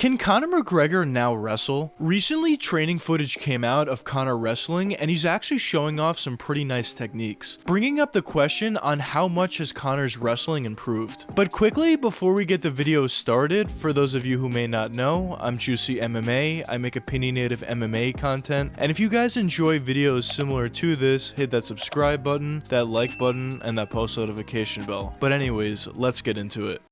Can Conor McGregor now wrestle? Recently, training footage came out of Conor wrestling, and he's actually showing off some pretty nice techniques, bringing up the question on how much has Conor's wrestling improved. But quickly, before we get the video started, for those of you who may not know, I'm Juicy MMA, I make opinionative MMA content, and if you guys enjoy videos similar to this, hit that subscribe button, that like button, and that post notification bell. But anyways, let's get into it.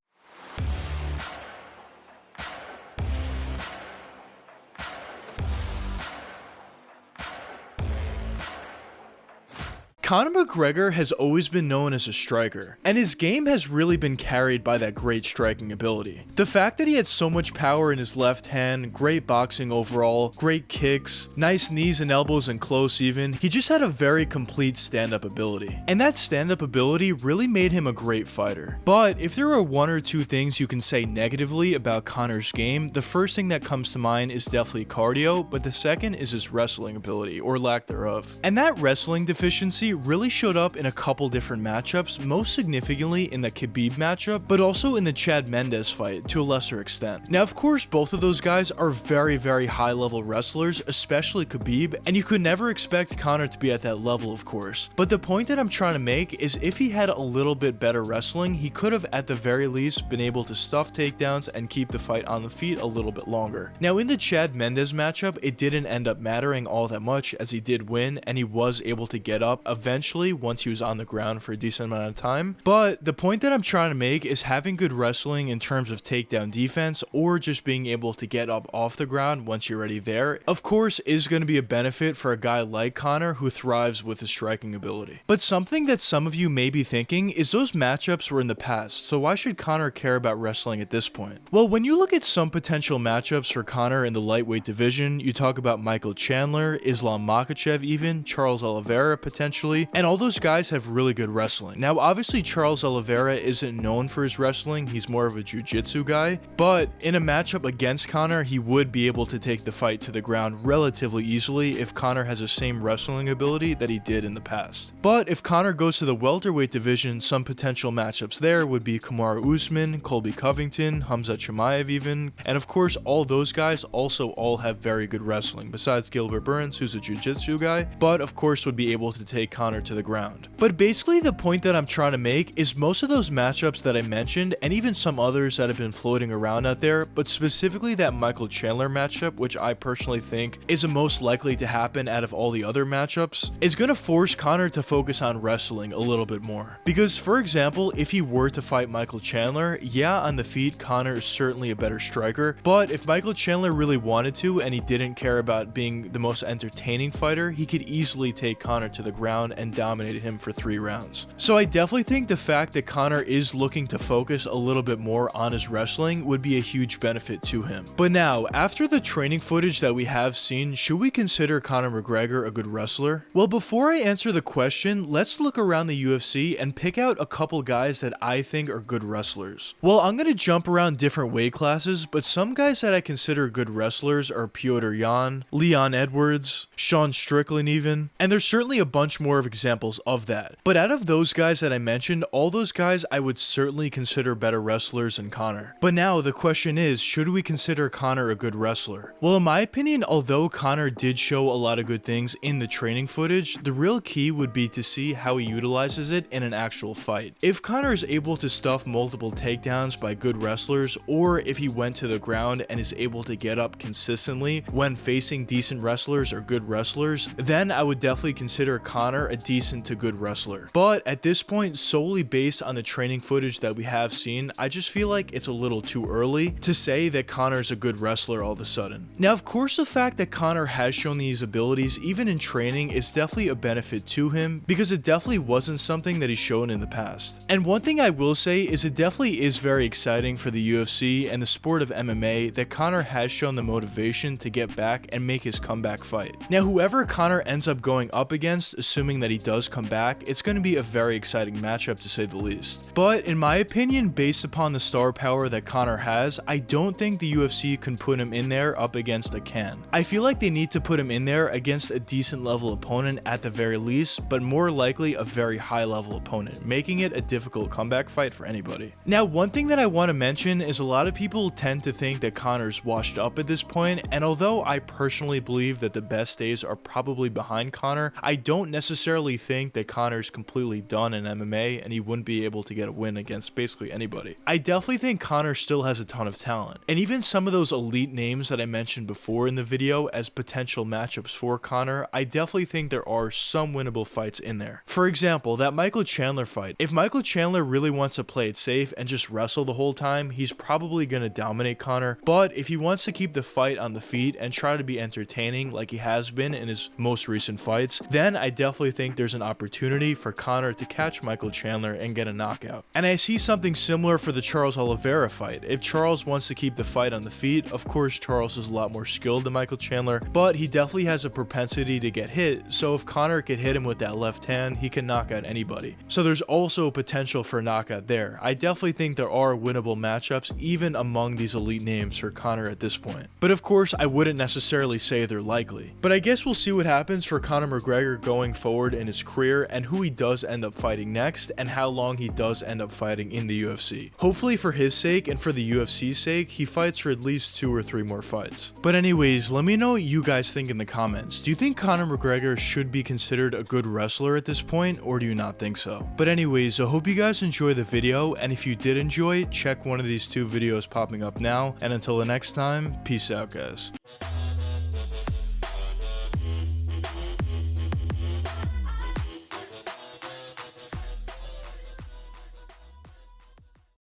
Conor McGregor has always been known as a striker, and his game has really been carried by that great striking ability. The fact that he had so much power in his left hand, great boxing overall, great kicks, nice knees and elbows and close even, he just had a very complete stand-up ability. And that stand-up ability really made him a great fighter. But if there are one or two things you can say negatively about Conor's game, the first thing that comes to mind is definitely cardio, but the second is his wrestling ability, or lack thereof. And that wrestling deficiency really showed up in a couple different matchups, most significantly in the Khabib matchup, but also in the Chad Mendes fight to a lesser extent. Now, of course, both of those guys are very high level wrestlers, especially Khabib, and you could never expect Conor to be at that level, of course. But the point that I'm trying to make is if he had a little bit better wrestling, he could have at the very least been able to stuff takedowns and keep the fight on the feet a little bit longer. Now, in the Chad Mendes matchup, it didn't end up mattering all that much as he did win and he was able to get up eventually once he was on the ground for a decent amount of time. But the point that I'm trying to make is having good wrestling in terms of takedown defense or just being able to get up off the ground once you're already there, of course, is going to be a benefit for a guy like Conor who thrives with his striking ability. But something that some of you may be thinking is those matchups were in the past, so why should Conor care about wrestling at this point? Well, when you look at some potential matchups for Conor in the lightweight division, you talk about Michael Chandler, Islam Makhachev even, Charles Oliveira potentially, and all those guys have really good wrestling. Now, obviously, Charles Oliveira isn't known for his wrestling, he's more of a jiu-jitsu guy, but in a matchup against Conor, he would be able to take the fight to the ground relatively easily if Conor has the same wrestling ability that he did in the past. But if Conor goes to the welterweight division, some potential matchups there would be Kamaru Usman, Colby Covington, Hamza Chimaev even, and of course, all those guys also all have very good wrestling, besides Gilbert Burns, who's a jiu-jitsu guy, but of course would be able to take Conor to the ground. But basically the point that I'm trying to make is most of those matchups that I mentioned, and even some others that have been floating around out there, but specifically that Michael Chandler matchup, which I personally think is the most likely to happen out of all the other matchups, is going to force Conor to focus on wrestling a little bit more. Because for example, if he were to fight Michael Chandler, yeah, on the feet, Conor is certainly a better striker, but if Michael Chandler really wanted to and he didn't care about being the most entertaining fighter, he could easily take Conor to the ground and dominate him for 3 rounds. So I definitely think the fact that Conor is looking to focus a little bit more on his wrestling would be a huge benefit to him. But now, after the training footage that we have seen, should we consider Conor McGregor a good wrestler? Well, before I answer the question, let's look around the UFC and pick out a couple guys that I think are good wrestlers. Well, I'm going to jump around different weight classes, but some guys that I consider good wrestlers are Petr Yan, Leon Edwards, Sean Strickland even, and there's certainly a bunch more of examples of that. But out of those guys that I mentioned, all those guys I would certainly consider better wrestlers than Conor. But now the question is, should we consider Conor a good wrestler? Well, in my opinion, although Conor did show a lot of good things in the training footage, the real key would be to see how he utilizes it in an actual fight. If Conor is able to stuff multiple takedowns by good wrestlers, or if he went to the ground and is able to get up consistently when facing decent wrestlers or good wrestlers, then I would definitely consider Conor a decent to good wrestler. But at this point, solely based on the training footage that we have seen, I just feel like it's a little too early to say that Conor's a good wrestler all of a sudden. Now, of course, the fact that Conor has shown these abilities even in training is definitely a benefit to him because it definitely wasn't something that he's shown in the past. And one thing I will say is it definitely is very exciting for the UFC and the sport of MMA that Conor has shown the motivation to get back and make his comeback fight. Now, whoever Conor ends up going up against, assuming that he does come back, it's going to be a very exciting matchup to say the least. But in my opinion, based upon the star power that Conor has, I don't think the UFC can put him in there up against a Can. I feel like they need to put him in there against a decent level opponent at the very least, but more likely a very high level opponent, making it a difficult comeback fight for anybody. Now, one thing that I want to mention is a lot of people tend to think that Conor's washed up at this point, and although I personally believe that the best days are probably behind Conor, I don't necessarily think that Conor's completely done in MMA and he wouldn't be able to get a win against basically anybody. I definitely think Conor still has a ton of talent, and even some of those elite names that I mentioned before in the video as potential matchups for Conor, I definitely think there are some winnable fights in there. For example, that Michael Chandler fight. If Michael Chandler really wants to play it safe and just wrestle the whole time, he's probably going to dominate Conor, but if he wants to keep the fight on the feet and try to be entertaining like he has been in his most recent fights, then I definitely think there's an opportunity for Conor to catch Michael Chandler and get a knockout. And I see something similar for the Charles Oliveira fight. If Charles wants to keep the fight on the feet, of course Charles is a lot more skilled than Michael Chandler, but he definitely has a propensity to get hit, so if Conor could hit him with that left hand, he can knock out anybody. So there's also potential for a knockout there. I definitely think there are winnable matchups even among these elite names for Conor at this point. But of course, I wouldn't necessarily say they're likely. But I guess we'll see what happens for Conor McGregor going forward in his career and who he does end up fighting next and how long he does end up fighting in the UFC. Hopefully for his sake and for the UFC's sake, he fights for at least 2 or 3 more fights. But anyways, let me know what you guys think in the comments. Do you think Conor McGregor should be considered a good wrestler at this point, or do you not think so? But anyways, I hope you guys enjoy the video, and if you did enjoy it, check one of these 2 videos popping up now, and until the next time, peace out guys.